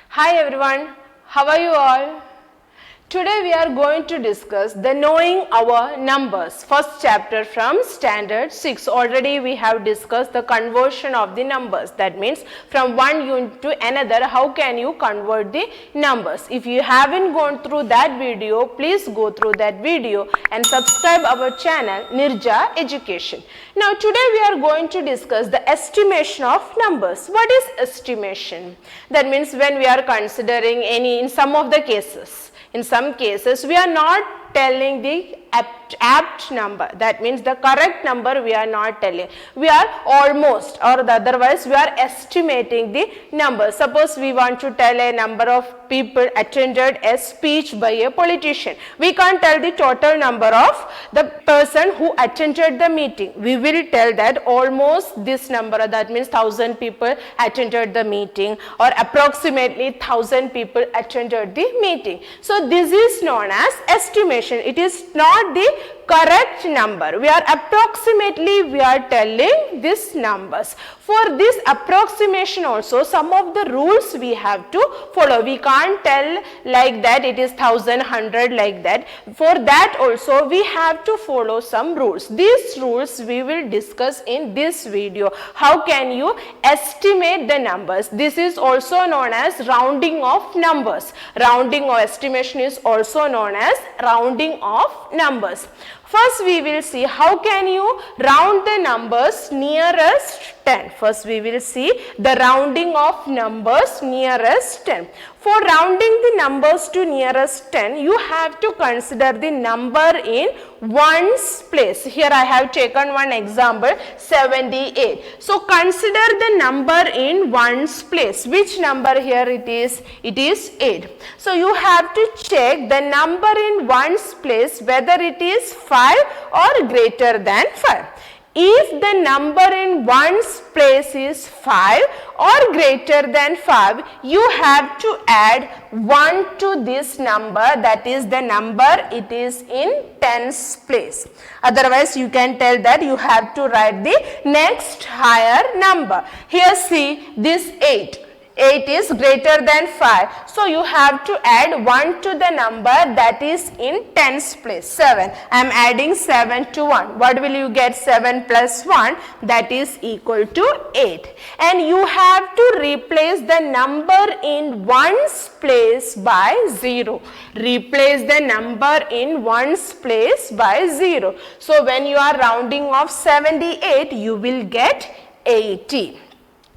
Hi everyone, how are you all? Today we are going to discuss the knowing our numbers, first chapter from standard 6. Already we have discussed the conversion of the numbers. That means from one unit to another, how can you convert the numbers? If you haven't gone through that video, please go through that video and subscribe our channel Nirja Education. Now today we are going to discuss the estimation of numbers. What is estimation? That means when we are considering in some of the cases. In some cases, we are not telling the apt number. That means the correct number we are not telling. We are almost, or otherwise we are estimating the number. Suppose we want to tell a number of people attended a speech by a politician. We can't tell the total number of the person who attended the meeting. We will tell that almost this number, that means 1000 people attended the meeting, or approximately 1000 people attended the meeting. So this is known as estimation. It is not the correct number. We are telling these numbers. For this approximation also, some of the rules we have to follow. We can't tell like that it is 1000, 100 like that. For that also we have to follow some rules. These rules we will discuss in this video. How can you estimate the numbers? This is also known as rounding of numbers. Rounding or estimation is also known as rounding of numbers. First we will see how can you round the numbers nearest 10. First we will see the rounding of numbers nearest 10. For rounding the numbers to nearest 10, you have to consider the number in ones place. Here I have taken one example, 78. So consider the number in ones place. Which number here it is? It is 8. So you have to check the number in ones place whether it is 5 or greater than 5. If the number in ones place is 5 or greater than 5, you have to add 1 to this number, that is the number it is in tens place. Otherwise you can tell that you have to write the next higher number. Here see this 8. 8 is greater than 5. So you have to add 1 to the number that is in tens place. 7. I am adding 7 to 1. What will you get? 7 plus 1, that is equal to 8. And you have to replace the number in ones place by 0. Replace the number in ones place by 0. So when you are rounding off 78, you will get 80.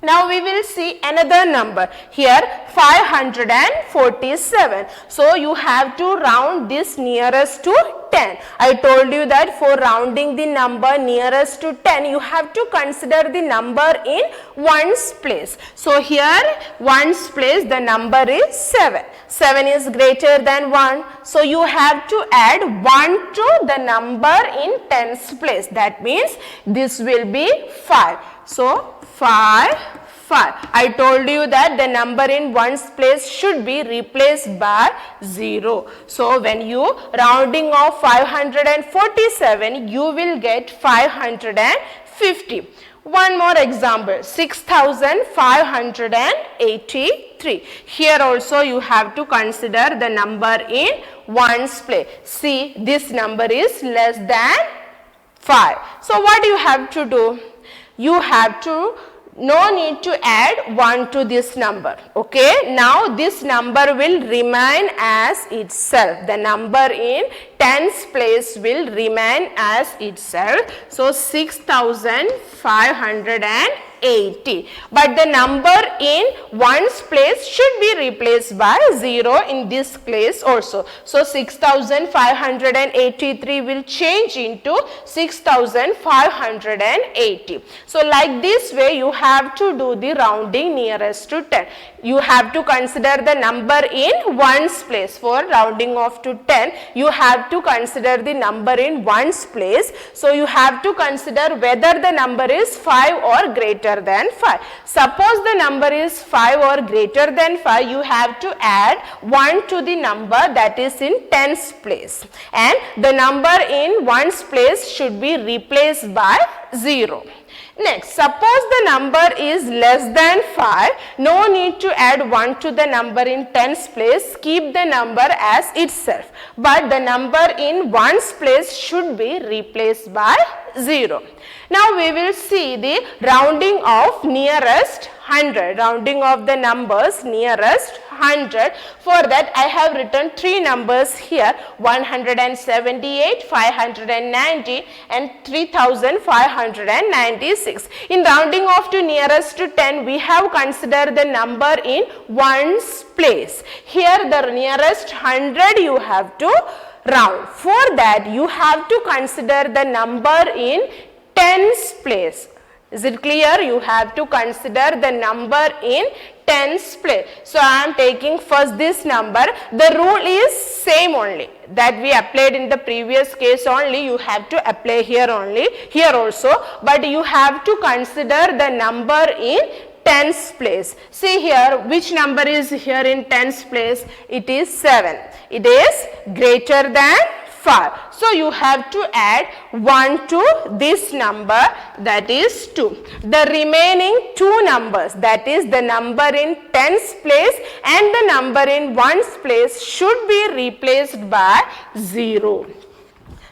Now we will see another number here, 547. So you have to round this nearest to 10. I told you that for rounding the number nearest to 10, you have to consider the number in ones place. So here ones place the number is 7. 7 is greater than 1. So you have to add 1 to the number in tens place. That means this will be 5. So 5. I told you that the number in ones place should be replaced by 0. So when you rounding off 547, you will get 550. One more example, 6583. Here also you have to consider the number in ones place. See, this number is less than 5. So what you have to do? You have to no need to add 1 to this number. Okay, now this number will remain as itself. The number in tens place will remain as itself. So 6580. But the number in ones place should be replaced by 0 in this place also. So 6583 will change into 6580. So like this way you have to do the rounding nearest to 10. You have to consider the number in ones place. For rounding off to 10, you have to consider the number in ones place. So you have to consider whether the number is 5 or greater than 5. Suppose the number is 5 or greater than 5, you have to add 1 to the number that is in tens place. And the number in ones place should be replaced by 0. Next, suppose the number is less than 5, no need to add 1 to the number in tens place, keep the number as itself. But the number in ones place should be replaced by 0. Now we will see the rounding of nearest 100, rounding of the numbers nearest 100. For that I have written 3 numbers here, 178, 590 and 3596. In rounding off to nearest to 10, we have considered the number in ones place. Here the nearest 100 you have to round. For that you have to consider the number in tens place. Is it clear? You have to consider the number in tens place. So I am taking first this number. The rule is same only that we applied in the previous case only. You have to apply here only, here also, but you have to consider the number in tens place. See here, which number is here in tens place? It is 7. It is greater than 5. So you have to add 1 to this number, that is 2. The remaining 2 numbers, that is the number in tens place and the number in ones place, should be replaced by 0.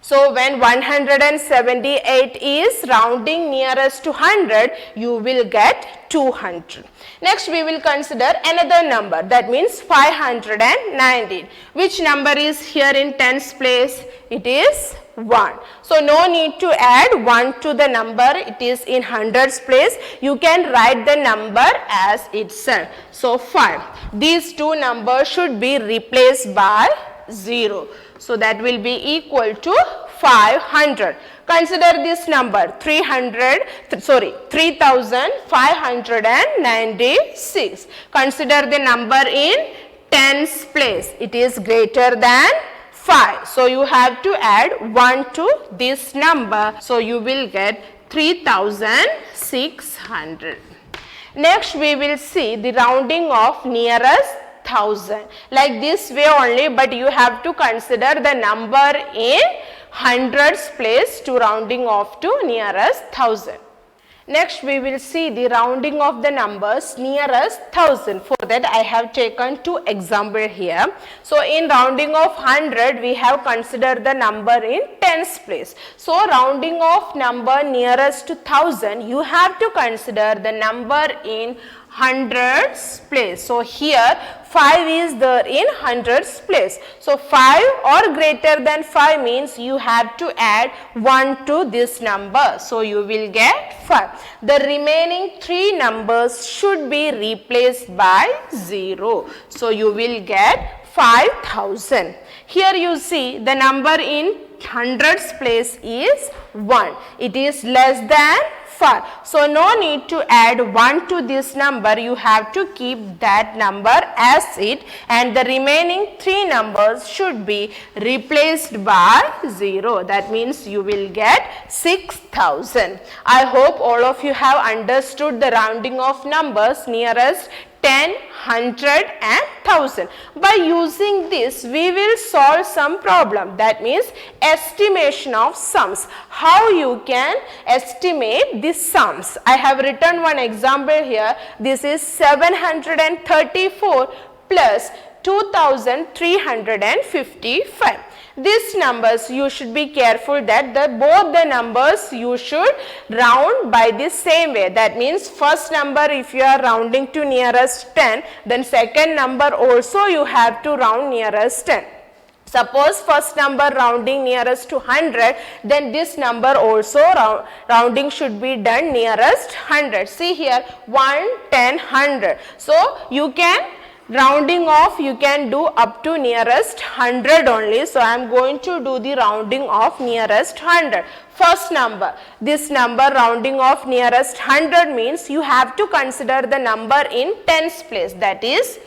So when 178 is rounding nearest to 100, you will get 200. Next we will consider another number, that means 519. Which number is here in tens place? It is 1. So no need to add 1 to the number, it is in hundreds place. You can write the number as itself. So 5. These 2 numbers should be replaced by 0. So that will be equal to 500. Consider this number 3596. Consider the number in tens place. It is greater than 5. So you have to add 1 to this number. So you will get 3600. Next we will see the rounding of nearest 1000. Like this way only, but you have to consider the number in hundreds place to rounding off to nearest 1000. Next we will see the rounding of the numbers nearest 1000. For that I have taken 2 examples here. So in rounding of 100 we have considered the number in tens place. So rounding of number nearest to 1000, you have to consider the number in hundreds place. So here 5 is there in hundreds place. So 5 or greater than 5 means you have to add 1 to this number. So you will get 5. The remaining 3 numbers should be replaced by 0. So you will get 5000. Here you see the number in hundreds place is 1. It is less than 5. So no need to add 1 to this number. You have to keep that number as it, and the remaining 3 numbers should be replaced by 0. That means you will get 6000. I hope all of you have understood the rounding of numbers nearest 10, 100 and 1000. By using this we will solve some problem, that means estimation of sums. How you can estimate the sums? I have written one example here. This is 734 plus 2355. These numbers you should be careful that both the numbers you should round by the same way. That means first number if you are rounding to nearest 10, then second number also you have to round nearest 10. Suppose first number rounding nearest to 100, then this number also rounding should be done nearest 100. See here 1, 10, 100. So you can rounding off, you can do up to nearest 100 only. So I am going to do the rounding off nearest 100. First number, this number rounding off nearest 100 means you have to consider the number in tens place, that is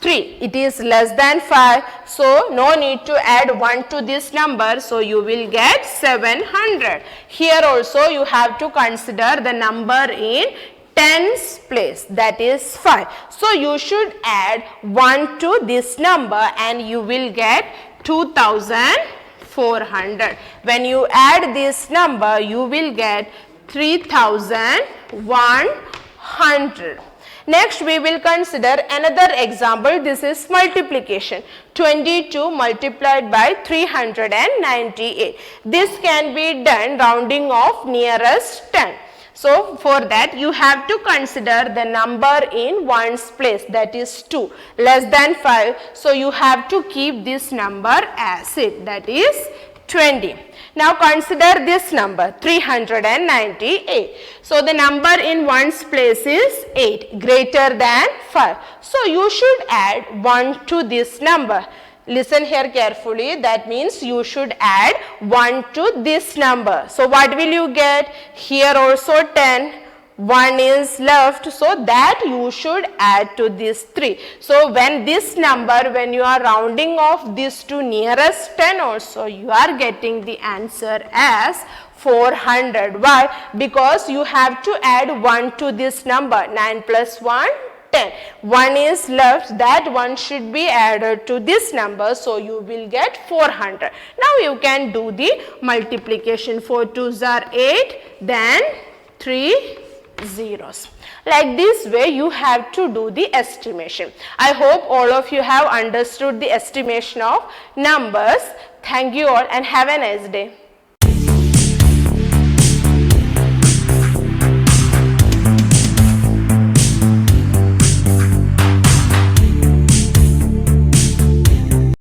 3. It is less than 5. So no need to add 1 to this number. So you will get 700. Here also you have to consider the number in tens place, that is 5. So you should add 1 to this number and you will get 2400. When you add this number you will get 3100. Next we will consider another example. This is multiplication. 22 multiplied by 398. This can be done rounding off nearest 10. So for that you have to consider the number in ones place, that is 2, less than 5. So you have to keep this number as it, that is 20. Now consider this number 398. So the number in ones place is 8, greater than 5. So you should add 1 to this number. Listen here carefully, that means you should add 1 to this number. So what will you get? Here also 10. 1 is left, so that you should add to this 3. So when this number, when you are rounding off this to nearest 10 also, you are getting the answer as 400. Why? Because you have to add 1 to this number. 9 plus 1, 10. 1 is left, that one should be added to this number, so you will get 400. Now you can do the multiplication. 4 2s are 8, then 3 zeros. Like this way you have to do the estimation. I hope all of you have understood the estimation of numbers. Thank you all and have a nice day.